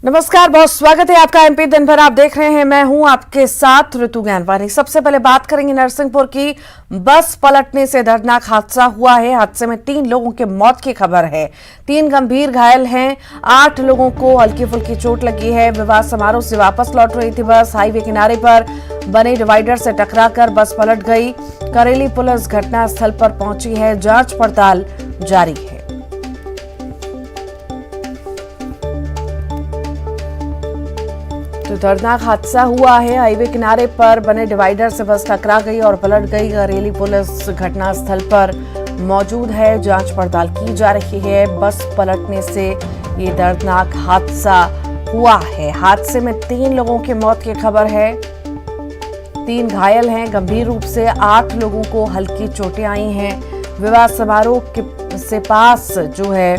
नमस्कार, बहुत स्वागत है आपका एमपी दिन भर। आप देख रहे हैं, मैं हूं आपके साथ ऋतु ज्ञानवानी। सबसे पहले बात करेंगे नरसिंहपुर की। बस पलटने से दर्दनाक हादसा हुआ है। हादसे में 3 लोगों की मौत की खबर है। 3 गंभीर घायल हैं। 8 लोगों को हल्की फुल्की चोट लगी है। विवाह समारोह से वापस लौट रही थी बस। हाईवे किनारे पर बने डिवाइडर से टकराकर बस पलट गई। करेली पुलिस घटनास्थल पर पहुंची है। जांच पड़ताल जारी है। तो दर्दनाक हादसा हुआ है। हाईवे किनारे पर बने डिवाइडर से बस टकरा गई और पलट गई। करेली पुलिस घटनास्थल पर मौजूद है। जांच पड़ताल की जा रही है। बस पलटने से ये दर्दनाक हादसा हुआ है। हादसे में 3 लोगों की मौत की खबर है। 3 घायल हैं गंभीर रूप से। 8 लोगों को हल्की चोटें आई हैं। विवाह समारोह के पास जो है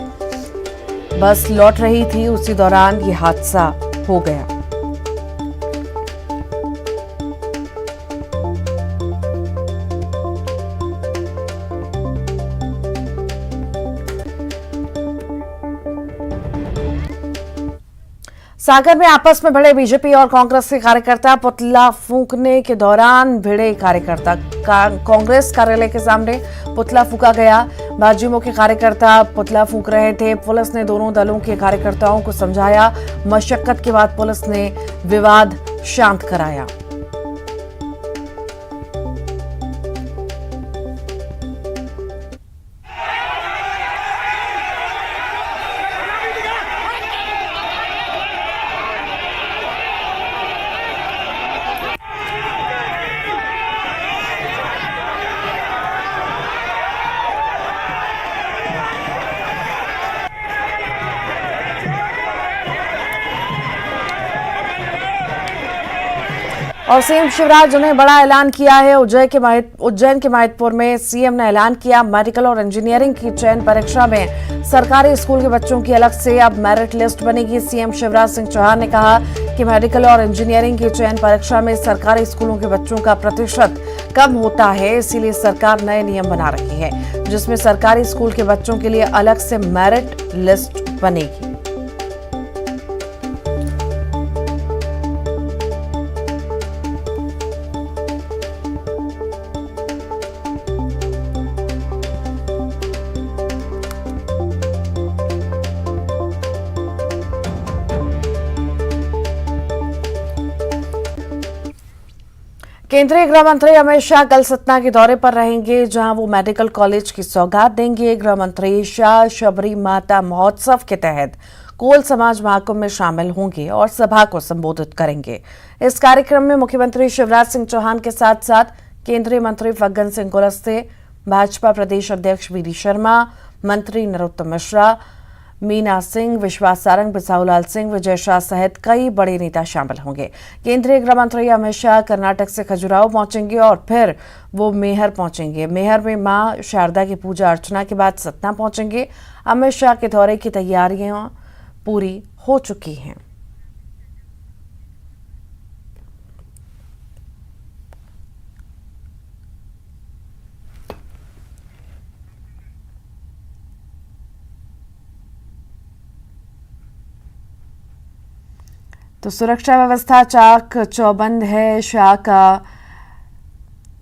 बस लौट रही थी, उसी दौरान ये हादसा हो गया। सागर में आपस में भिड़े बीजेपी और कांग्रेस के कार्यकर्ता। पुतला फूंकने के दौरान भिड़े कार्यकर्ता। कांग्रेस कार्यालय के सामने पुतला फूंका गया। भाजयुमो के कार्यकर्ता पुतला फूंक रहे थे। पुलिस ने दोनों दलों के कार्यकर्ताओं को समझाया। मशक्कत के बाद पुलिस ने विवाद शांत कराया। और सीएम शिवराज ने बड़ा ऐलान किया है। उज्जैन के महिदपुर में सीएम ने ऐलान किया, मेडिकल और इंजीनियरिंग की चयन परीक्षा में सरकारी स्कूल के बच्चों की अलग से अब मेरिट लिस्ट बनेगी। सीएम शिवराज सिंह चौहान ने कहा कि मेडिकल और इंजीनियरिंग की चयन परीक्षा में सरकारी स्कूलों के बच्चों का प्रतिशत कम होता है, इसीलिए सरकार नए नियम बना रही है, जिसमें सरकारी स्कूल के बच्चों के लिए अलग से मेरिट लिस्ट बनेगी। केंद्रीय गृह मंत्री अमित शाह कल सतना के दौरे पर रहेंगे, जहां वो मेडिकल कॉलेज की सौगात देंगे। गृह मंत्री शाह शबरी माता महोत्सव के तहत कोल समाज महाकुंभ में शामिल होंगे और सभा को संबोधित करेंगे। इस कार्यक्रम में मुख्यमंत्री शिवराज सिंह चौहान के साथ साथ केंद्रीय मंत्री फग्गन सिंह कुलस्ते, भाजपा प्रदेश अध्यक्ष वीडी शर्मा, मंत्री नरोत्तम मिश्रा, मीना सिंह, विश्वास सारंग, बिसाहूलाल सिंह, विजय शाह सहित कई बड़े नेता शामिल होंगे। केंद्रीय गृह मंत्री अमित शाह कर्नाटक से खजुराहो पहुंचेंगे और फिर वो मेहर पहुंचेंगे। मेहर में मां शारदा की पूजा अर्चना के बाद सतना पहुंचेंगे। अमित शाह के दौरे की तैयारियां पूरी हो चुकी हैं। तो सुरक्षा व्यवस्था चाक चौबंद है। शाह का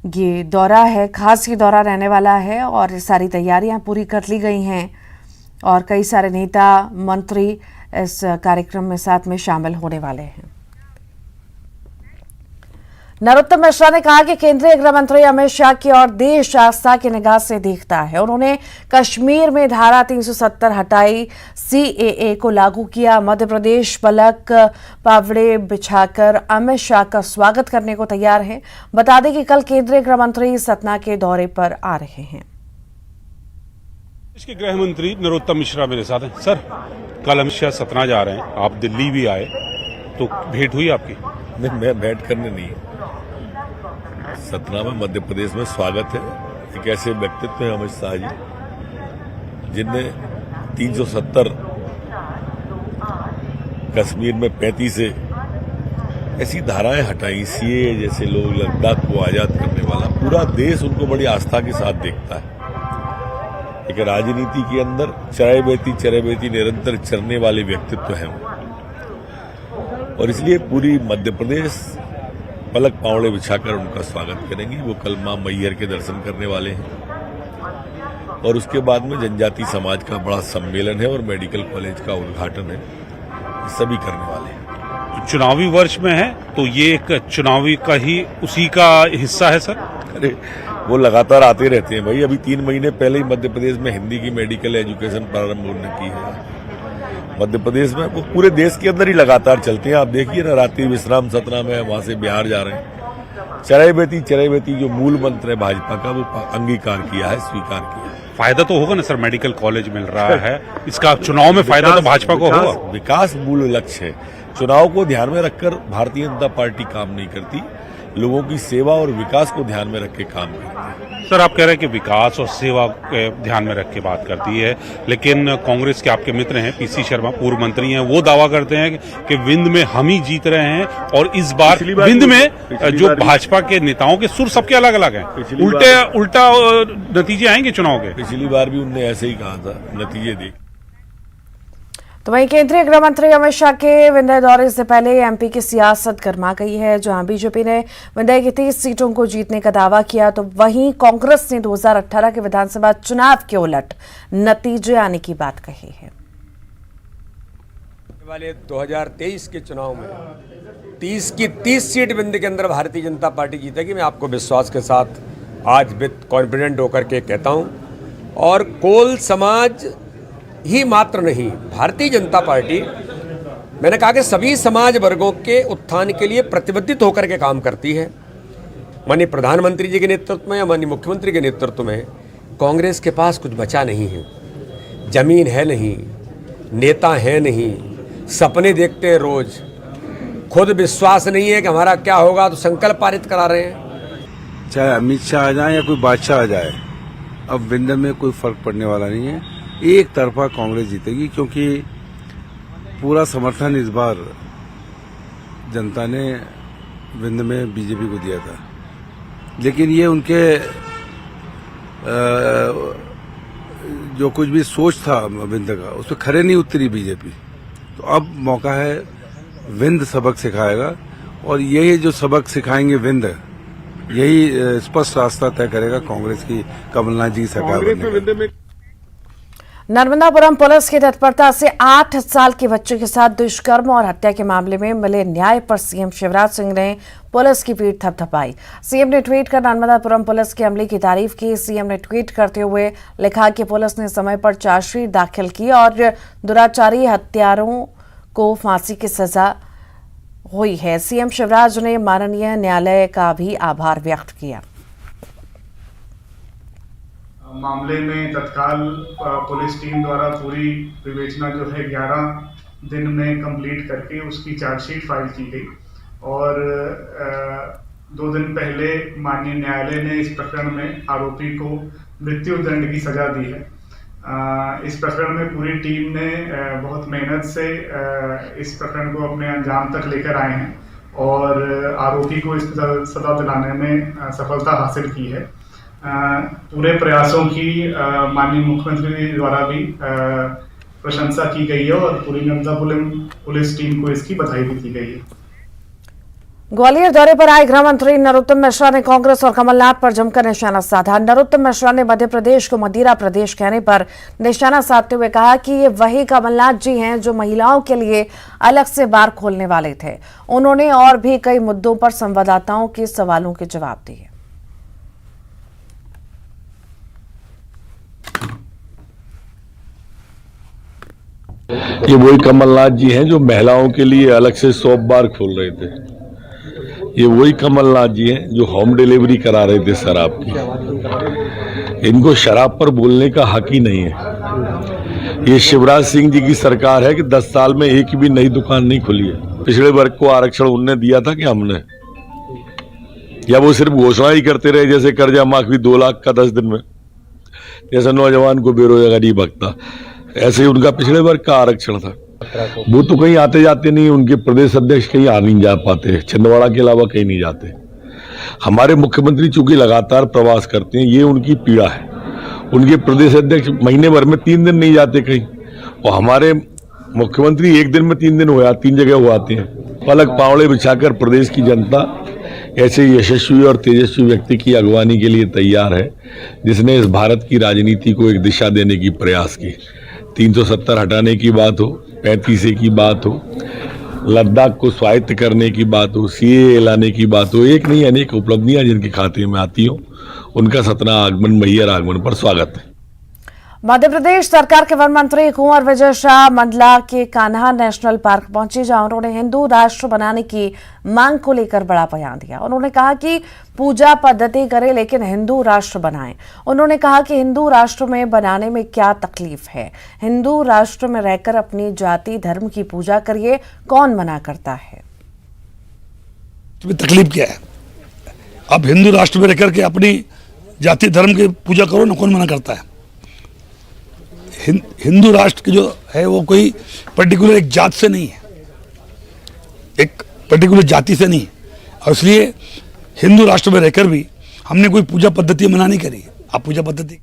ये दौरा है, खास ये दौरा रहने वाला है और सारी तैयारियां पूरी कर ली गई हैं और कई सारे नेता मंत्री इस कार्यक्रम में साथ में शामिल होने वाले हैं। नरोत्तम मिश्रा ने कहा कि केंद्रीय गृह मंत्री अमित शाह की और देश आस्था की निगाह से देखता है। उन्होंने कश्मीर में धारा 370 हटाई, सीएए को लागू किया। मध्य प्रदेश पलक पावड़े बिछाकर अमित शाह का स्वागत करने को तैयार है। बता दें कि कल केंद्रीय गृह मंत्री सतना के दौरे पर आ रहे हैं। देश के गृह मंत्री नरोत्तम मिश्रा मेरे साथ हैं। सर, कल अमित शाह सतना जा रहे हैं, आप दिल्ली भी आए, तो भेंट हुई आपकी? नहीं, मैं भेंट करने नहीं है। सतना में मध्य प्रदेश में स्वागत है। एक ऐसे व्यक्तित्व है अमित शाह जी, जिनने 370 कश्मीर में 35 से ऐसी धाराएं हटाई, सीए जैसे लोग, लद्दाख को आजाद करने वाला। पूरा देश उनको बड़ी आस्था के साथ देखता है। एक राजनीति के अंदर चरय बेती निरंतर चरने वाले व्यक्तित्व हैं वो। और इसलिए पूरी मध्य प्रदेश पलक पावड़े बिछाकर उनका स्वागत करेंगे। वो कल मां मैहर के दर्शन करने वाले हैं और उसके बाद में जनजाति समाज का बड़ा सम्मेलन है और मेडिकल कॉलेज का उद्घाटन है, सभी करने वाले हैं। चुनावी वर्ष में है तो ये एक चुनावी का ही उसी का हिस्सा है सर? अरे वो लगातार आते रहते हैं भाई। अभी 3 महीने पहले ही मध्य प्रदेश में हिंदी की मेडिकल एजुकेशन प्रारंभ होने की है। मध्य प्रदेश में वो पूरे देश के अंदर ही लगातार चलते हैं। आप देखिए ना, रात्रि विश्राम सतना में, वहां से बिहार जा रहे हैं। चरैवेती जो मूल मंत्र है भाजपा का, वो अंगीकार किया है, स्वीकार किया है। फायदा तो होगा ना सर, मेडिकल कॉलेज मिल रहा है, इसका चुनाव में फायदा तो भाजपा को होगा। विकास मूल लक्ष्य है। चुनाव को ध्यान में रखकर भारतीय जनता पार्टी काम नहीं करती, लोगों की सेवा और विकास को ध्यान में रख के काम करती है। सर आप कह रहे हैं कि विकास और सेवा के ध्यान में रख के बात करती है, लेकिन कांग्रेस के आपके मित्र हैं पीसी शर्मा, पूर्व मंत्री हैं, वो दावा करते हैं कि विंध में हम ही जीत रहे हैं और इस बार विंध में जो भाजपा के नेताओं के सुर सबके अलग अलग हैं। उल्टा नतीजे आएंगे चुनाव के। पिछली बार भी उन्होंने ऐसे ही कहा था, नतीजे देख। तो वहीं केंद्रीय गृह मंत्री अमित शाह के विंध्य दौरे से पहले एमपी की सियासत गर्मा गई है, जहां बीजेपी ने विंध्य की 30 सीटों को जीतने का दावा किया, तो वहीं कांग्रेस ने 2018 के विधानसभा चुनाव के उलट नतीजे आने की बात कही है। वाले 2023 के चुनाव में 30 की 30 सीट विंध्य के अंदर भारतीय जनता पार्टी जीतेगी। मैं आपको विश्वास के साथ आज विद कॉन्फिडेंट होकर के कहता हूं। और कोल समाज ही मात्र नहीं, भारतीय जनता पार्टी, मैंने कहा कि सभी समाज वर्गों के उत्थान के लिए प्रतिबद्धित होकर के काम करती है। माननीय प्रधानमंत्री जी के नेतृत्व में या माननीय मुख्यमंत्री के नेतृत्व में कांग्रेस के पास कुछ बचा नहीं है। जमीन है नहीं, नेता है नहीं, सपने देखते हैं रोज, खुद विश्वास नहीं है कि हमारा क्या होगा तो संकल्प पारित करा रहे हैं। चाहे अमित शाह आ जाए या कोई बादशाह आ जाए, अब विंध्य में कोई फर्क पड़ने वाला नहीं है। एक तरफा कांग्रेस जीतेगी, क्योंकि पूरा समर्थन इस बार जनता ने विंध्य में बीजेपी को दिया था, लेकिन ये उनके जो कुछ भी सोच था विंध्य का, उस पर खरे नहीं उतरी बीजेपी। तो अब मौका है, विंध्य सबक सिखाएगा और यही जो सबक सिखाएंगे विंध्य, यही स्पष्ट रास्ता तय करेगा कांग्रेस की, कमलनाथ जी की सरकार बनने का। नर्मदापुरम पुलिस की तत्परता से 8 साल के बच्चे के साथ दुष्कर्म और हत्या के मामले में मिले न्याय पर सीएम शिवराज सिंह ने पुलिस की पीठ थपथपाई। सीएम ने ट्वीट कर नर्मदापुरम पुलिस के अमले की तारीफ की। सीएम ने ट्वीट करते हुए लिखा कि पुलिस ने समय पर चार्जशीट दाखिल की और दुराचारी हत्यारों को फांसी की सजा हुई है। सीएम शिवराज ने माननीय न्यायालय का भी आभार व्यक्त किया। मामले में तत्काल पुलिस टीम द्वारा पूरी विवेचना जो है 11 दिन में कंप्लीट करके उसकी चार्जशीट फाइल की गई और 2 दिन पहले माननीय न्यायालय ने इस प्रकरण में आरोपी को मृत्यु दंड की सजा दी है। इस प्रकरण में पूरी टीम ने बहुत मेहनत से इस प्रकरण को अपने अंजाम तक लेकर आए हैं और आरोपी को इस सजा दिलाने में सफलता हासिल की है। पूरे प्रयासों की माननीय मुख्यमंत्री द्वारा भी प्रशंसा की गई है और पूरी नर्मदापुरम पुलिस टीम को इसकी बधाई भी दी गई है। ग्वालियर दौरे पर आए गृह मंत्री नरोत्तम मिश्रा ने कांग्रेस और कमलनाथ पर जमकर निशाना साधा। नरोत्तम मिश्रा ने मध्य प्रदेश को मदिरा प्रदेश कहने पर निशाना साधते हुए कहा कि ये वही कमलनाथ जी हैं जो महिलाओं के लिए अलग से बार खोलने वाले थे। उन्होंने और भी कई मुद्दों पर संवाददाताओं के सवालों के जवाब दिए। ये वही कमलनाथ जी हैं जो महिलाओं के लिए अलग से शॉप बार खोल रहे थे। ये वही कमलनाथ जी हैं जो होम डिलीवरी करा रहे थे शराब की। इनको शराब पर बोलने का हक ही नहीं है। ये शिवराज सिंह जी की सरकार है कि 10 साल में एक भी नई दुकान नहीं खुली है। पिछड़े वर्ग को आरक्षण उनने दिया था कि हमने, या वो सिर्फ घोषणा ही करते रहे, जैसे कर्जा माफी 2 लाख का 10 दिन में, जैसे नौजवान को बेरोजगारी भगता, ऐसे ही उनका पिछड़े वर्ग का आरक्षण था। वो तो कहीं आते जाते नहीं, उनके प्रदेश अध्यक्ष कहीं आ नहीं जा पाते, छिंदवाड़ा के अलावा कहीं नहीं जाते। हमारे मुख्यमंत्री चूंकि लगातार प्रवास करते हैं, ये उनकी पीड़ा है। उनके प्रदेश अध्यक्ष महीने भर में 3 दिन नहीं जाते कहीं, और हमारे मुख्यमंत्री 1 दिन में 3 दिन हो 3 जगह हो आते हैं। पलक पावड़े बिछाकर प्रदेश की जनता ऐसे यशस्वी और तेजस्वी व्यक्ति की अगवानी के लिए तैयार है, जिसने इस भारत की राजनीति को एक दिशा देने की प्रयास की। 370 हटाने की बात हो, 35A की बात हो, लद्दाख को स्वायत्त करने की बात हो, CAA लाने की बात हो, एक नहीं अनेक उपलब्धियां जिनके खाते में आती हो, उनका सतना आगमन, मैहर आगमन पर स्वागत है। मध्य प्रदेश सरकार के वन मंत्री कुंवर विजय शाह मंडला के कान्हा नेशनल पार्क पहुंचे, जहां उन्होंने हिंदू राष्ट्र बनाने की मांग को लेकर बड़ा बयान दिया। उन्होंने कहा कि पूजा पद्धति करें लेकिन हिंदू राष्ट्र बनाएं। उन्होंने कहा कि हिंदू राष्ट्र में बनाने में क्या तकलीफ है, हिंदू राष्ट्र में रहकर अपनी जाति धर्म की पूजा करिए, कौन मना करता है। तुम्हें तकलीफ क्या है? आप हिंदू राष्ट्र में रहकर के अपनी जाति धर्म की पूजा करो ना, कौन मना करता है? हिंदू राष्ट्र की जो है वो कोई पर्टिकुलर एक जात से नहीं है, एक पर्टिकुलर जाति से नहीं, और इसलिए हिंदू राष्ट्र में रहकर भी हमने कोई पूजा पद्धति मना नहीं करी। आप पूजा पद्धति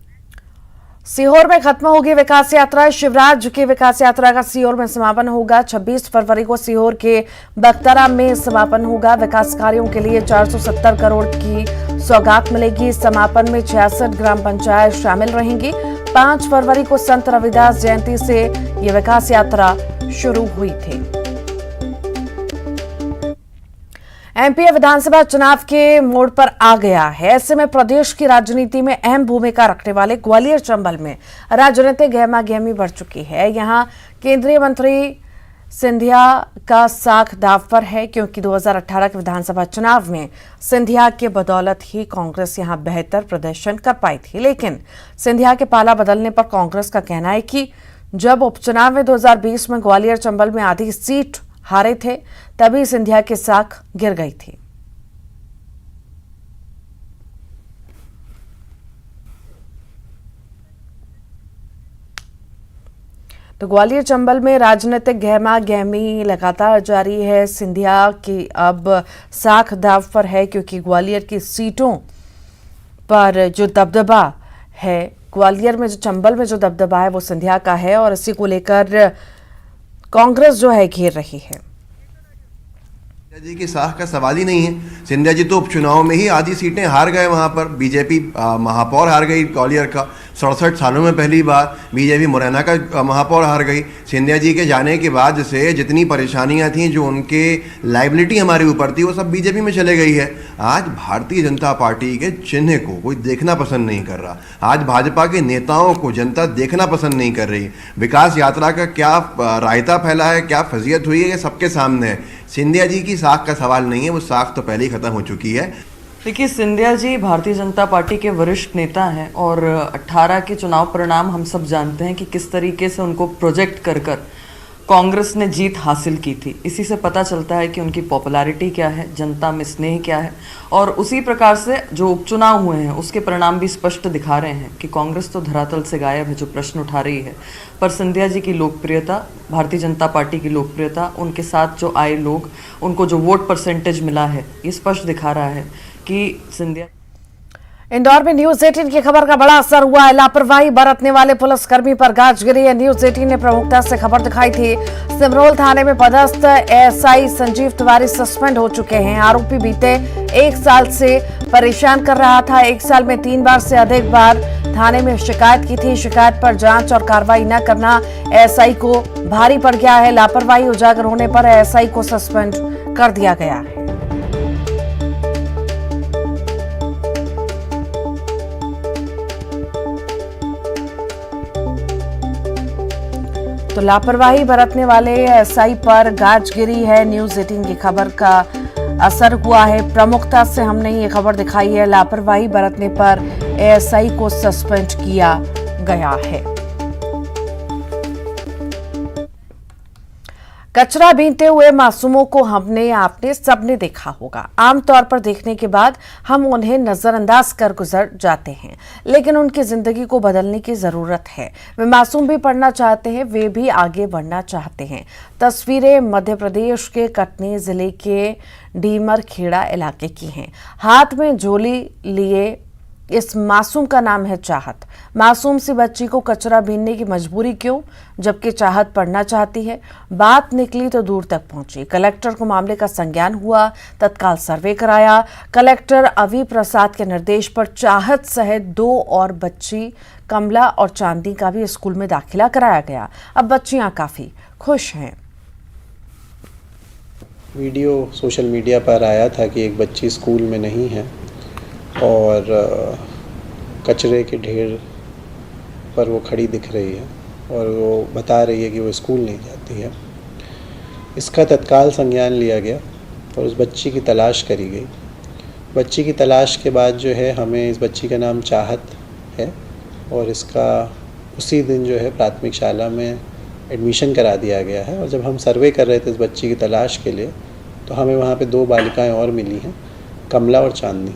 सीहोर में खत्म होगी विकास यात्रा। शिवराज की विकास यात्रा का सीहोर में समापन होगा। 26 फरवरी को सीहोर के बख्तरा में समापन होगा। विकास कार्यों के लिए 470 करोड़ की सौगात मिलेगी। समापन में 66 ग्राम पंचायत शामिल रहेंगी। 5 फरवरी को संत रविदास जयंती से ये विकास यात्रा शुरू हुई थी। एमपी विधानसभा चुनाव के मोड़ पर आ गया है। ऐसे में प्रदेश की राजनीति में अहम भूमिका रखने वाले ग्वालियर चंबल में राजनीतिक गहमागहमी बढ़ चुकी है। यहां केंद्रीय मंत्री सिंधिया का साख दांव पर है, क्योंकि 2018 के विधानसभा चुनाव में सिंधिया के बदौलत ही कांग्रेस यहां बेहतर प्रदर्शन कर पाई थी। लेकिन सिंधिया के पाला बदलने पर कांग्रेस का कहना है कि जब उपचुनाव में 2020 में ग्वालियर चंबल में आधी सीट हारे थे, तभी सिंधिया की साख गिर गई थी। तो ग्वालियर चंबल में राजनीतिक गहमा-गहमी लगातार जारी है। सिंधिया की अब साख दांव पर है, क्योंकि ग्वालियर की सीटों पर जो दबदबा है, ग्वालियर में जो चंबल में जो दबदबा है वो सिंधिया का है, और इसी को लेकर कांग्रेस जो है घेर रही है। सिंधिया जी की साख का सवाल ही नहीं है। सिंधिया जी तो उपचुनाव में ही आधी सीटें हार गए। वहां पर बीजेपी महापौर हार गई ग्वालियर का, 67 सालों में पहली बार बीजेपी मुरैना का महापौर हार गई। सिंधिया जी के जाने के बाद से जितनी परेशानियां थी, जो उनके लाइबिलिटी हमारे ऊपर थी, वो सब बीजेपी में चले गई है। आज भारतीय जनता पार्टी के चिन्ह को कोई देखना पसंद नहीं कर रहा। आज भाजपा के नेताओं को जनता देखना पसंद नहीं कर रही। विकास यात्रा का क्या रायता फैला है, क्या फजीयत हुई है, ये सबके सामने है। सिंधिया जी की साख का सवाल नहीं है, वो साख तो पहले ही खत्म हो चुकी है। देखिए, सिंधिया जी भारतीय जनता पार्टी के वरिष्ठ नेता हैं, और 18 के चुनाव परिणाम हम सब जानते हैं कि किस तरीके से उनको प्रोजेक्ट कर कांग्रेस ने जीत हासिल की थी। इसी से पता चलता है कि उनकी पॉपुलैरिटी क्या है, जनता में स्नेह क्या है, और उसी प्रकार से जो उपचुनाव हुए हैं उसके परिणाम भी स्पष्ट दिखा रहे हैं कि कांग्रेस तो धरातल से गायब है, जो प्रश्न उठा रही है। पर सिंधिया जी की लोकप्रियता, भारतीय जनता पार्टी की लोकप्रियता, उनके साथ जो आए लोग, उनको जो वोट परसेंटेज मिला है, ये स्पष्ट दिखा रहा है कि सिंधिया। इंदौर में न्यूज 18 की खबर का बड़ा असर हुआ है। लापरवाही बरतने वाले पुलिसकर्मी पर गाज गिरी है। न्यूज 18 ने प्रमुखता से खबर दिखाई थी। सिमरोल थाने में पदस्थ एएसआई संजीव तिवारी सस्पेंड हो चुके हैं। आरोपी बीते 1 साल से परेशान कर रहा था। 1 साल में 3 बार से अधिक बार थाने में शिकायत की थी। शिकायत पर जांच और कार्रवाई न करना एएसआई को भारी पड़ गया है। लापरवाही उजागर होने पर एएसआई को सस्पेंड कर दिया गया है। तो लापरवाही बरतने वाले एएसआई पर गाज गिरी है। न्यूज 18 की खबर का असर हुआ है। प्रमुखता से हमने ये खबर दिखाई है। लापरवाही बरतने पर एएसआई को सस्पेंड किया गया है। कचरा बीनते हुए मासूमों को हमने आपने सबने देखा होगा। आमतौर पर देखने के बाद हम उन्हें नजरअंदाज कर गुजर जाते हैं, लेकिन उनकी जिंदगी को बदलने की जरूरत है। वे मासूम भी पढ़ना चाहते हैं, वे भी आगे बढ़ना चाहते हैं। तस्वीरें मध्य प्रदेश के कटनी जिले के डीमर खेड़ा इलाके की हैं। हाथ में झोली लिए इस मासूम का नाम है चाहत। मासूम सी बच्ची को कचरा बीनने की मजबूरी क्यों, जबकि चाहत पढ़ना चाहती है। बात निकली तो दूर तक पहुंची। कलेक्टर को मामले का संज्ञान हुआ, तत्काल सर्वे कराया। कलेक्टर अवी प्रसाद के निर्देश पर चाहत सहित 2 और बच्ची कमला और चांदनी का भी स्कूल में दाखिला कराया गया। अब बच्चियां काफी खुश हैं। वीडियो सोशल मीडिया पर आया था कि एक बच्ची स्कूल में नहीं है और कचरे के ढेर पर वो खड़ी दिख रही है और वो बता रही है कि वो स्कूल नहीं जाती है। इसका तत्काल संज्ञान लिया गया और उस बच्ची की तलाश करी गई। बच्ची की तलाश के बाद जो है हमें इस बच्ची का नाम चाहत है और इसका उसी दिन जो है प्राथमिक शाला में एडमिशन करा दिया गया है। और जब हम सर्वे कर रहे थे इस बच्ची की तलाश के लिए तो हमें वहाँ पे 2 बालिकाएं और मिली हैं, कमला और चांदनी।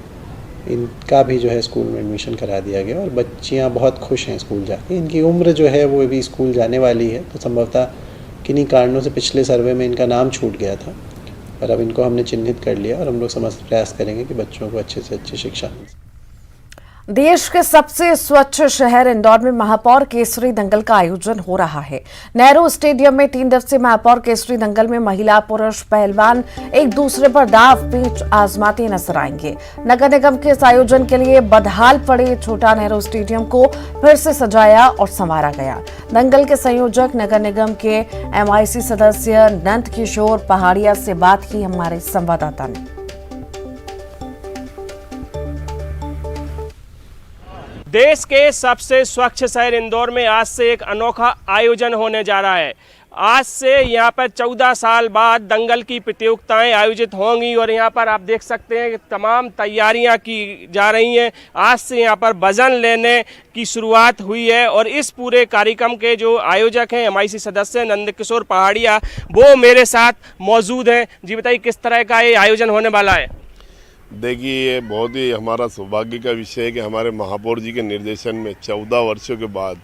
इनका भी जो है स्कूल में एडमिशन करा दिया गया और बच्चियाँ बहुत खुश हैं स्कूल जाके। इनकी उम्र जो है वो भी स्कूल जाने वाली है, तो संभवतः किन्हीं कारणों से पिछले सर्वे में इनका नाम छूट गया था, पर अब इनको हमने चिन्हित कर लिया और हम लोग समस्त प्रयास करेंगे कि बच्चों को अच्छे से अच्छी शिक्षा मिल सके। देश के सबसे स्वच्छ शहर इंदौर में महापौर केसरी दंगल का आयोजन हो रहा है। नेहरू स्टेडियम में 3 दिवसीय महापौर केसरी दंगल में महिला पुरुष पहलवान एक दूसरे पर दाव पेच आजमाते नजर आएंगे। नगर निगम के इस आयोजन के लिए बदहाल पड़े छोटा नेहरू स्टेडियम को फिर से सजाया और संवारा गया। दंगल के संयोजक नगर निगम के MIC सदस्य नंद किशोर पहाड़िया से बात की हमारे संवाददाता ने। देश के सबसे स्वच्छ शहर इंदौर में आज से एक अनोखा आयोजन होने जा रहा है। आज से यहाँ पर 14 साल बाद दंगल की प्रतियोगिताएं आयोजित होंगी और यहाँ पर आप देख सकते हैं कि तमाम तैयारियां की जा रही हैं। आज से यहाँ पर वजन लेने की शुरुआत हुई है और इस पूरे कार्यक्रम के जो आयोजक हैं MIC सदस्य नंद किशोर पहाड़िया, वो मेरे साथ मौजूद हैं। जी बताइए, किस तरह का ये आयोजन होने वाला है? देखिए, ये बहुत ही हमारा सौभाग्य का विषय है कि हमारे महापौर जी के निर्देशन में 14 वर्षों के बाद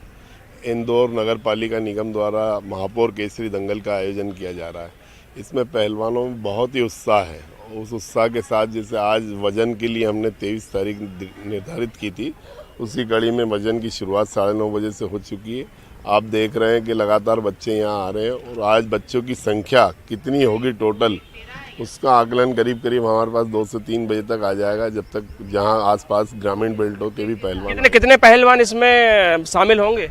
इंदौर नगर पालिका निगम द्वारा महापौर केसरी दंगल का आयोजन किया जा रहा है। इसमें पहलवानों में बहुत ही उत्साह है। उस उत्साह के साथ जैसे आज वजन के लिए हमने 23 तारीख निर्धारित की थी, उसी कड़ी में वजन की शुरुआत 9:30 बजे से हो चुकी है। आप देख रहे हैं कि लगातार बच्चे यहाँ आ रहे हैं और आज बच्चों की संख्या कितनी होगी टोटल, उसका आकलन करीब हमारे पास 2 से 3 बजे तक आ जाएगा, जब तक जहां आसपास ग्रामीण बेल्टों के भी पहलवान। कितने पहलवान इसमें शामिल होंगे?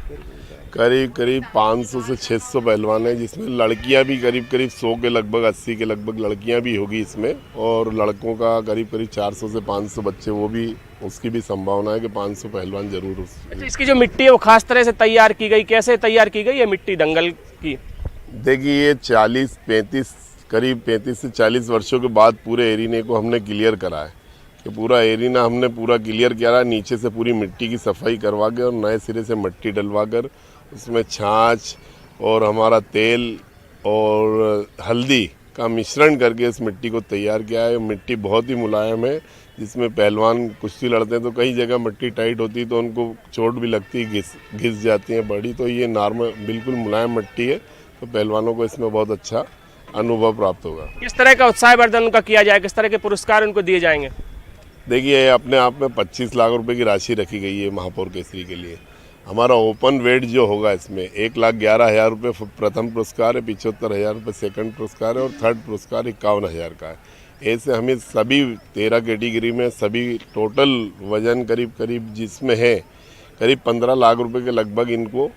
करीब 500 से 600 पहलवान हैं, जिसमें लड़कियां भी करीब 100 के लगभग 80 के लगभग लड़कियां भी होगी इसमें, और लड़कों का करीब 400 से 500 बच्चे, वो भी उसकी भी संभावना है कि 500 पहलवान जरूर। अच्छा, इसकी जो मिट्टी है वो खास तरह से तैयार की गई, कैसे तैयार की गई है मिट्टी दंगल की? देखिए, ये करीब 35 से 40 वर्षों के बाद पूरे एरिने को हमने क्लियर करा है कि पूरा एरिना हमने पूरा क्लियर किया है। नीचे से पूरी मिट्टी की सफाई करवा के और नए सिरे से मिट्टी डलवा कर उसमें छाछ और हमारा तेल और हल्दी का मिश्रण करके इस मिट्टी को तैयार किया है। मिट्टी बहुत ही मुलायम है, जिसमें पहलवान कुश्ती लड़ते हैं तो कई जगह मिट्टी टाइट होती है तो उनको चोट भी लगती है, घिस जाती है बड़ी, तो ये नॉर्मल बिल्कुल मुलायम मिट्टी है, तो पहलवानों को इसमें बहुत अच्छा अनुभव प्राप्त होगा। किस तरह का उत्साहवर्धन उनका किया जाए, किस तरह के पुरस्कार उनको दिए जाएंगे? देखिए, अपने आप में 25 लाख रुपए की राशि रखी गई है महापौर केसरी के लिए। हमारा ओपन वेट जो होगा इसमें 1,11,000 रुपये प्रथम पुरस्कार है, 75,000 रुपये सेकंड पुरस्कार है और थर्ड पुरस्कार 51,000 का है। ऐसे हमें सभी 13 कैटेगरी में सभी टोटल वजन करीब जिसमें है करीब 15 लाख रुपए के लगभग इनको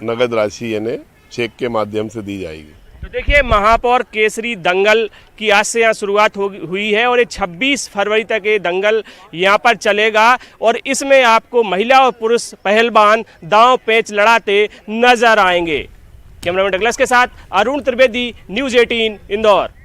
नगद राशि यानी चेक के माध्यम से दी जाएगी। तो देखिए, महापौर केसरी दंगल की आज से यहाँ शुरुआत हुई है और ये 26 फरवरी तक ये दंगल यहाँ पर चलेगा और इसमें आपको महिला और पुरुष पहलवान दांव पेच लड़ाते नजर आएंगे। कैमरामैन डगलस के साथ अरुण त्रिवेदी, न्यूज़ 18 इंदौर।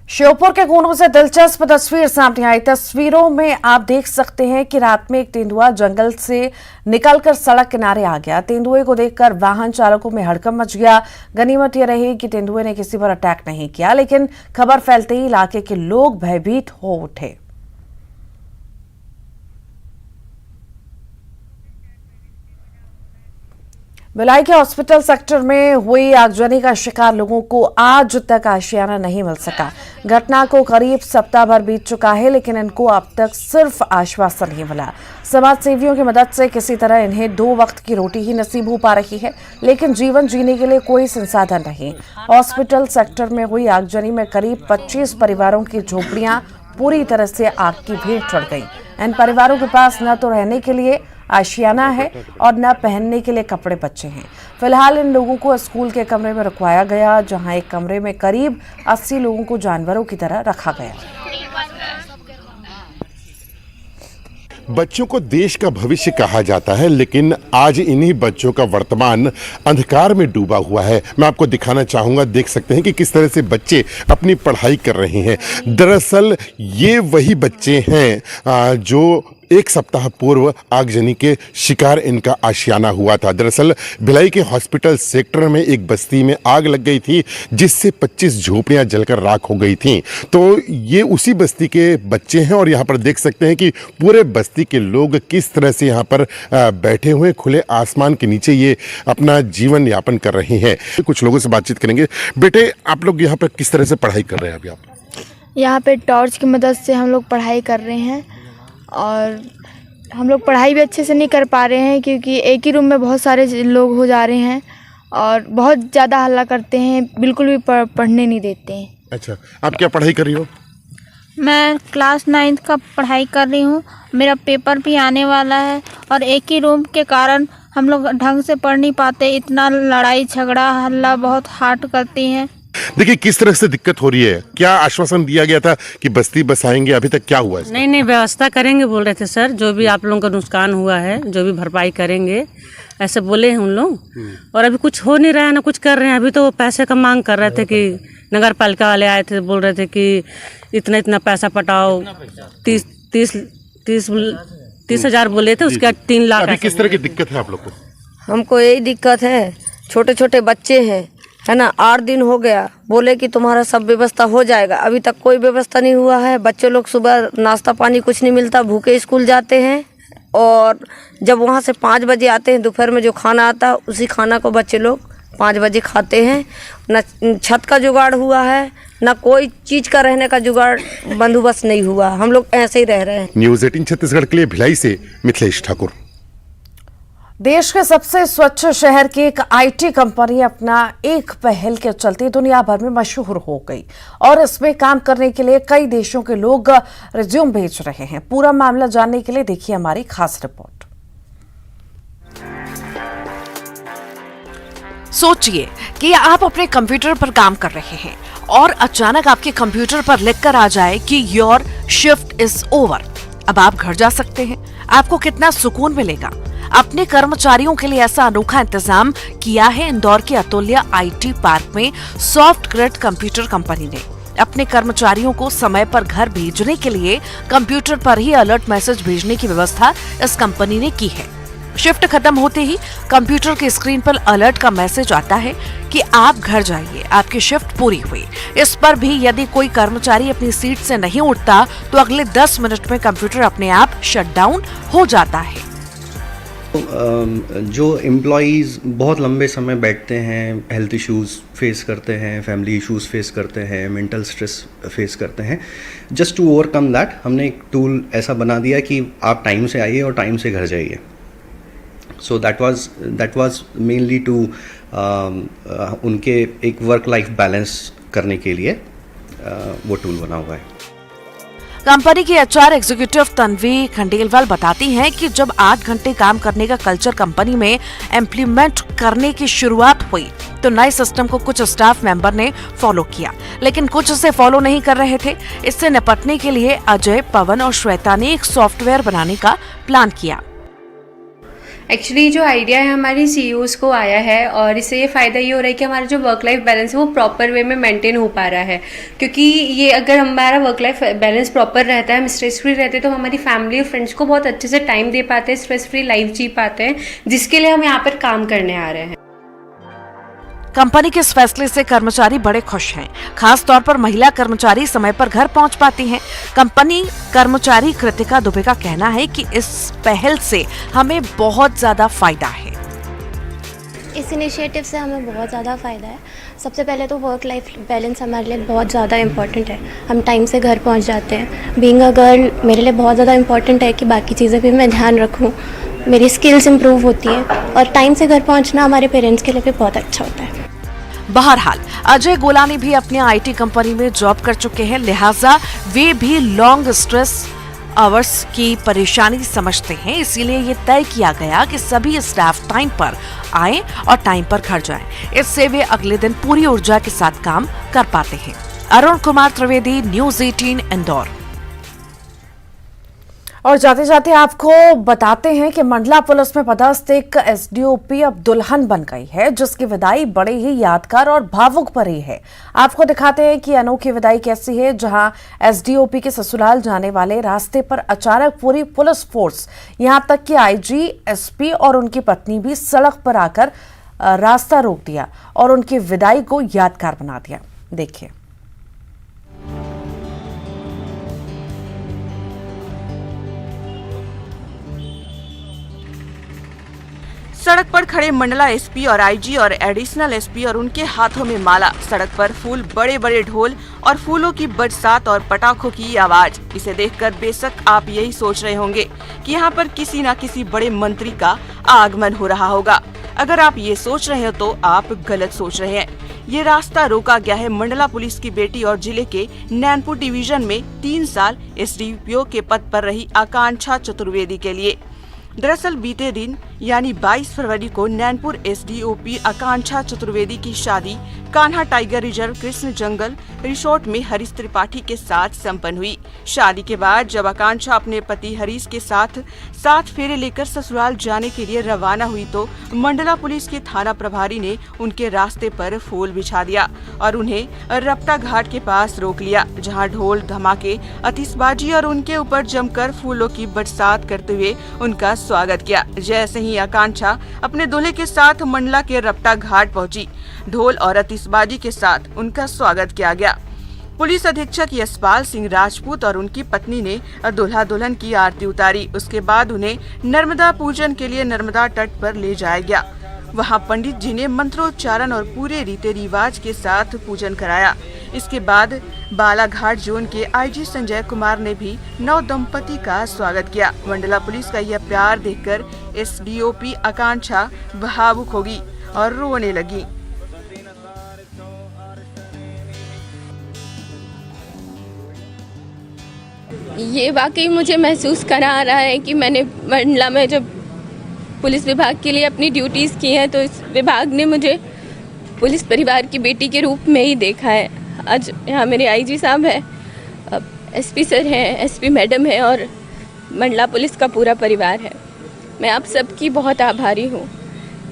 श्योपुर के कोनों से दिलचस्प तस्वीर सामने आई। तस्वीरों में आप देख सकते हैं कि रात में एक तेंदुआ जंगल से निकलकर सड़क किनारे आ गया। तेंदुए को देखकर वाहन चालकों में हड़कंप मच गया। गनीमत यह रही कि तेंदुए ने किसी पर अटैक नहीं किया, लेकिन खबर फैलते ही इलाके के लोग भयभीत हो उठे। भिलाई के हॉस्पिटल सेक्टर में हुई आगजनी का शिकार लोगों को आज तक आशियाना नहीं मिल सका। घटना को करीब सप्ताह भर बीत चुका है, लेकिन इनको अब तक सिर्फ आश्वासन नहीं मिला। समाज सेवियों की मदद से किसी तरह इन्हें 2 वक्त की रोटी ही नसीब हो पा रही है, लेकिन जीवन जीने के लिए कोई संसाधन नहीं। हॉस्पिटल सेक्टर में हुई आगजनी में करीब 25 परिवारों की झोपड़ियां पूरी तरह से आग की भेंट चढ़ गई। इन परिवारों के पास न तो रहने के लिए आशियाना है और न पहनने के लिए कपड़े बचे हैं। फिलहाल इन लोगों को स्कूल के कमरे में रखवाया गया, जहां एक कमरे में करीब 80 लोगों को जानवरों की तरह रखा गया। बच्चों को देश का भविष्य कहा जाता है, लेकिन आज इन्हीं बच्चों का वर्तमान अंधकार में डूबा हुआ है। मैं आपको दिखाना चाहूँगा, देख सकते हैं कि किस तरह से बच्चे अपनी पढ़ाई कर रहे हैं। दरअसल ये वही बच्चे हैं जो 1 सप्ताह पूर्व आगजनी के शिकार इनका आशियाना हुआ था। दरअसल भिलाई के हॉस्पिटल सेक्टर में एक बस्ती में आग लग गई थी, जिससे 25 झोपड़ियां जलकर राख हो गई थीं। तो ये उसी बस्ती के बच्चे हैं और यहाँ पर देख सकते हैं कि पूरे बस्ती के लोग किस तरह से यहाँ पर बैठे हुए खुले आसमान के नीचे ये अपना जीवन यापन कर रहे हैं। कुछ लोगों से बातचीत करेंगे। बेटे, आप लोग यहाँ पर किस तरह से पढ़ाई कर रहे हैं? अभी आप यहाँ पे टॉर्च की मदद से हम लोग पढ़ाई कर रहे हैं और हम लोग पढ़ाई भी अच्छे से नहीं कर पा रहे हैं, क्योंकि एक ही रूम में बहुत सारे लोग हो जा रहे हैं और बहुत ज़्यादा हल्ला करते हैं, बिल्कुल भी पढ़ने नहीं देते हैं। अच्छा, आप क्या पढ़ाई कर रही हो? मैं क्लास 9th का पढ़ाई कर रही हूँ। मेरा पेपर भी आने वाला है और एक ही रूम के कारण हम लोग ढंग से पढ़ नहीं पाते। इतना लड़ाई झगड़ा हल्ला बहुत हार्ड करती हैं। देखिए किस तरह से दिक्कत हो रही है। क्या आश्वासन दिया गया था कि बस्ती बसाएंगे? अभी तक क्या हुआ है? नहीं, व्यवस्था करेंगे बोल रहे थे सर। जो भी आप लोगों का नुकसान हुआ है, जो भी भरपाई करेंगे, ऐसे बोले हैं उन लोग। और अभी कुछ हो नहीं रहा है, ना कुछ कर रहे हैं। अभी तो पैसे का मांग कर रहे थे कि नगर पालिका वाले आए थे, बोल रहे थे कि इतना पैसा पटाओ। 30 हजार बोले थे, उसके 3 लाख। अभी किस तरह की दिक्कत है आप लोग को? हमको यही दिक्कत है, छोटे छोटे बच्चे हैं, है ना। 8 दिन हो गया, बोले कि तुम्हारा सब व्यवस्था हो जाएगा। अभी तक कोई व्यवस्था नहीं हुआ है। बच्चे लोग सुबह नाश्ता पानी कुछ नहीं मिलता, भूखे स्कूल जाते हैं और जब वहाँ से 5 बजे आते हैं, दोपहर में जो खाना आता है उसी खाना को बच्चे लोग 5 बजे खाते हैं। न छत का जुगाड़ हुआ है, न कोई चीज़ का रहने का जुगाड़ बंदोबस्त नहीं हुआ। हम लोग ऐसे ही रह रहे हैं। न्यूज़ 18 छत्तीसगढ़ के लिए भिलाई से मिथिलेश ठाकुर। देश के सबसे स्वच्छ शहर की एक आईटी कंपनी अपना एक पहल के चलते दुनिया भर में मशहूर हो गई और इसमें काम करने के लिए कई देशों के लोग रिज्यूम भेज रहे हैं। पूरा मामला जानने के लिए देखिए हमारी खास रिपोर्ट। सोचिए कि आप अपने कंप्यूटर पर काम कर रहे हैं और अचानक आपके कंप्यूटर पर लिखकर आ जाए कि योर शिफ्ट इज ओवर। अब आप घर जा सकते हैं। आपको कितना सुकून मिलेगा। अपने कर्मचारियों के लिए ऐसा अनोखा इंतजाम किया है इंदौर के अतुल्य आईटी पार्क में सॉफ्ट ग्रिड कंप्यूटर कंपनी ने। अपने कर्मचारियों को समय पर घर भेजने के लिए कंप्यूटर पर ही अलर्ट मैसेज भेजने की व्यवस्था इस कंपनी ने की है। शिफ्ट खत्म होते ही कंप्यूटर की स्क्रीन पर अलर्ट का मैसेज आता है कि आप घर जाइए, आपकी शिफ्ट पूरी हुई। इस पर भी यदि कोई कर्मचारी अपनी सीट से नहीं उठता तो अगले 10 मिनट में कंप्यूटर अपने आप शटडाउन हो जाता है। जो एम्प्लॉयज़ बहुत लंबे समय बैठते हैं, हेल्थ इश्यूज़ फेस करते हैं, फैमिली इश्यूज़ फेस करते हैं, मेंटल स्ट्रेस फेस करते हैं, जस्ट टू ओवरकम दैट हमने एक टूल ऐसा बना दिया कि आप टाइम से आइए और टाइम से घर जाइए। So that was mainly to उनके एक वर्क लाइफ बैलेंस करने के लिए वो टूल बना हुआ है। कंपनी की एचआर एग्जीक्यूटिव तन्वी खंडेलवाल बताती हैं कि जब 8 घंटे काम करने का कल्चर कंपनी में इम्प्लीमेंट करने की शुरुआत हुई तो नए सिस्टम को कुछ स्टाफ मेंबर ने फॉलो किया, लेकिन कुछ इसे फॉलो नहीं कर रहे थे। इससे निपटने के लिए अजय, पवन और श्वेता ने एक सॉफ्टवेयर बनाने का प्लान किया। एक्चुअली जो आइडिया है हमारी सीईओज़ को आया है और इससे ये फ़ायदा ये हो रहा है कि हमारा जो वर्क लाइफ बैलेंस है वो प्रॉपर वे में मेंटेन हो पा रहा है। क्योंकि ये अगर हमारा वर्क लाइफ बैलेंस प्रॉपर रहता है, हम स्ट्रेस फ्री रहते हैं, तो हमारी फैमिली और फ्रेंड्स को बहुत अच्छे से टाइम दे पाते हैं, स्ट्रेस फ्री लाइफ जी पाते हैं, जिसके लिए हम यहाँ पर काम करने आ रहे हैं। कंपनी के इस फैसले से कर्मचारी बड़े खुश हैं। खास तौर पर महिला कर्मचारी समय पर घर पहुंच पाती हैं। कंपनी कर्मचारी कृतिका दुबे का कहना है कि इस पहल से हमें बहुत ज्यादा फायदा है। इस इनिशिएटिव से हमें बहुत ज़्यादा फ़ायदा है। सबसे पहले तो वर्क लाइफ बैलेंस हमारे लिए बहुत ज़्यादा इम्पॉर्टेंट है। हम टाइम से घर पहुंच जाते हैं। बीइंग अ गर्ल मेरे लिए बहुत ज़्यादा इम्पॉर्टेंट है कि बाकी चीज़ें भी मैं ध्यान रखूं, मेरी स्किल्स इम्प्रूव होती हैं और टाइम से घर पहुंचना हमारे पेरेंट्स के लिए भी बहुत अच्छा होता है। बहरहाल अजय गोलानी भी अपने आईटी कंपनी में जॉब कर चुके हैं, लिहाजा वे भी लॉन्ग स्ट्रेस आवर्स की परेशानी समझते हैं। इसीलिए ये तय किया गया कि सभी स्टाफ टाइम पर आएं और टाइम पर घर जाएं। इससे वे अगले दिन पूरी ऊर्जा के साथ काम कर पाते हैं। अरुण कुमार त्रिवेदी, न्यूज़ 18 इंदौर। और जाते जाते आपको बताते हैं कि मंडला पुलिस में पदस्थ एक एसडीओपी अब दुल्हन बन गई है, जिसकी विदाई बड़े ही यादगार और भावुक भरी है। आपको दिखाते हैं कि अनोखी विदाई कैसी है, जहां एसडीओपी के ससुराल जाने वाले रास्ते पर अचानक पूरी पुलिस फोर्स, यहां तक कि आईजी, एसपी और उनकी पत्नी भी सड़क पर आकर रास्ता रोक दिया और उनकी विदाई को यादगार बना दिया। देखिए। सड़क पर खड़े मंडला एसपी और आईजी और एडिशनल एसपी और उनके हाथों में माला, सड़क पर फूल, बड़े बड़े ढोल और फूलों की बरसात और पटाखों की आवाज। इसे देखकर बेशक आप यही सोच रहे होंगे कि यहाँ पर किसी न किसी बड़े मंत्री का आगमन हो रहा होगा। अगर आप ये सोच रहे हो तो आप गलत सोच रहे हैं। ये रास्ता रोका गया है मंडला पुलिस की बेटी और जिले के नैनपुर डिवीजन में 3 साल एसडीपीओ के पद पर रही आकांक्षा चतुर्वेदी के लिए। दरअसल बीते दिन यानी 22 फरवरी को नैनपुर एसडीओपी आकांक्षा चतुर्वेदी की शादी कान्हा टाइगर रिजर्व कृष्ण जंगल रिसोर्ट में हरीश त्रिपाठी के साथ संपन्न हुई। शादी के बाद जब आकांक्षा अपने पति हरीश के साथ 7 फेरे लेकर ससुराल जाने के लिए रवाना हुई तो मंडला पुलिस के थाना प्रभारी ने उनके रास्ते पर फूल बिछा दिया और उन्हें रपटा घाट के पास रोक लिया, जहां ढोल धमाके, आतिशबाजी और उनके ऊपर जमकर फूलों की बरसात करते हुए उनका स्वागत किया। जैसे ही आकांक्षा अपने दूल्हे के साथ मंडला के रपटा घाट पहुंची, ढोल और आतिशबाजी के साथ उनका स्वागत किया गया। पुलिस अधीक्षक यशपाल सिंह राजपूत और उनकी पत्नी ने दूल्हा दुल्हन की आरती उतारी। उसके बाद उन्हें नर्मदा पूजन के लिए नर्मदा तट पर ले जाया गया। वहां पंडित जी ने मंत्रोच्चारण और पूरे रीति रिवाज के साथ पूजन कराया। इसके बाद बालाघाट जोन के आईजी संजय कुमार ने भी नव दंपति का स्वागत किया। मंडला पुलिस का यह प्यार देखकर एसडीओपी आकांक्षा भावुक होगी और रोने लगी। ये वाकई मुझे महसूस करा रहा है कि मैंने मंडला में जब पुलिस विभाग के लिए अपनी ड्यूटीज़ की हैं तो इस विभाग ने मुझे पुलिस परिवार की बेटी के रूप में ही देखा है। आज यहाँ मेरे आईजी साहब हैं, एसपी सर हैं, एसपी मैडम हैं और मंडला पुलिस का पूरा परिवार है। मैं आप सबकी बहुत आभारी हूँ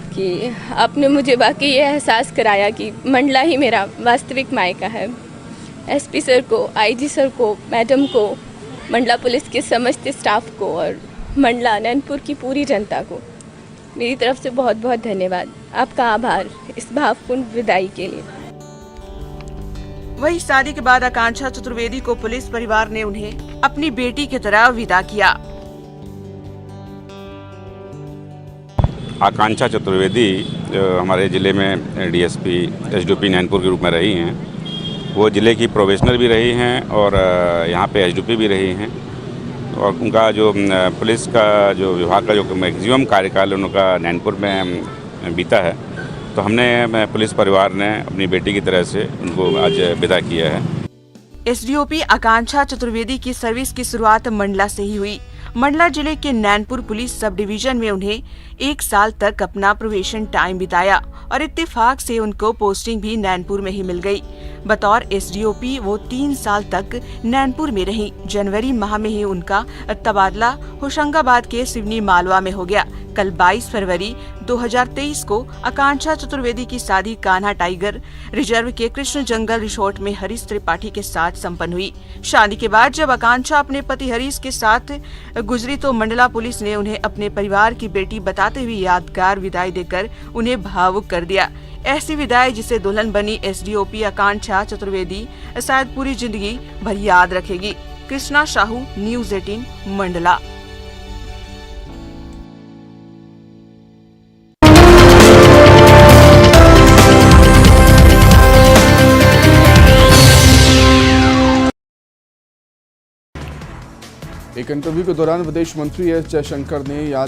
कि आपने मुझे वाकई ये एहसास कराया कि मंडला ही मेरा वास्तविक मायका है। एसपी सर को, आईजी सर को, मैडम को, मंडला पुलिस के समस्त स्टाफ को और मंडला नैनपुर की पूरी जनता को मेरी तरफ से बहुत बहुत धन्यवाद। आपका आभार इस भावपूर्ण विदाई के लिए। वही शादी के बाद आकांक्षा चतुर्वेदी को पुलिस परिवार ने उन्हें अपनी बेटी की तरह विदा किया। आकांक्षा चतुर्वेदी हमारे ज़िले में डीएसपी एसडीओपी नैनपुर के रूप में रही हैं। वो ज़िले की प्रोबेशनर भी रही हैं और यहाँ पे एसडीओपी भी रही हैं और उनका जो पुलिस का जो विभाग का जो मैक्सिमम कार्यकाल उनका नैनपुर में बीता है, तो हमने पुलिस परिवार ने अपनी बेटी की तरह से उनको आज विदा किया है। एसडीओपी आकांक्षा चतुर्वेदी की सर्विस की शुरुआत मंडला से ही हुई। मंडला जिले के नैनपुर पुलिस सब डिवीजन में उन्हें 1 साल तक अपना प्रोबेशन टाइम बिताया और इत्तेफाक से उनको पोस्टिंग भी नैनपुर में ही मिल गई। बतौर एसडीओपी वो 3 साल तक नैनपुर में रही। जनवरी माह में ही उनका तबादला होशंगाबाद के सिवनी मालवा में हो गया। कल 22 फरवरी 2023 को आकांक्षा चतुर्वेदी की शादी कान्हा टाइगर रिजर्व के कृष्ण जंगल रिसोर्ट में हरीश त्रिपाठी के साथ संपन्न हुई। शादी के बाद जब आकांक्षा अपने पति हरीश के साथ गुजरी तो मंडला पुलिस ने उन्हें अपने परिवार की बेटी बताते हुए यादगार विदाई देकर उन्हें भावुक कर दिया। ऐसी विदाई जिसे दुल्हन बनी एसडीओपी आकांक्षा चतुर्वेदी शायद पूरी जिंदगी भर याद रखेगी। कृष्णा साहू, न्यूज़ 18 मंडला। एक इंटरव्यू के दौरान विदेश मंत्री एस जयशंकर ने याद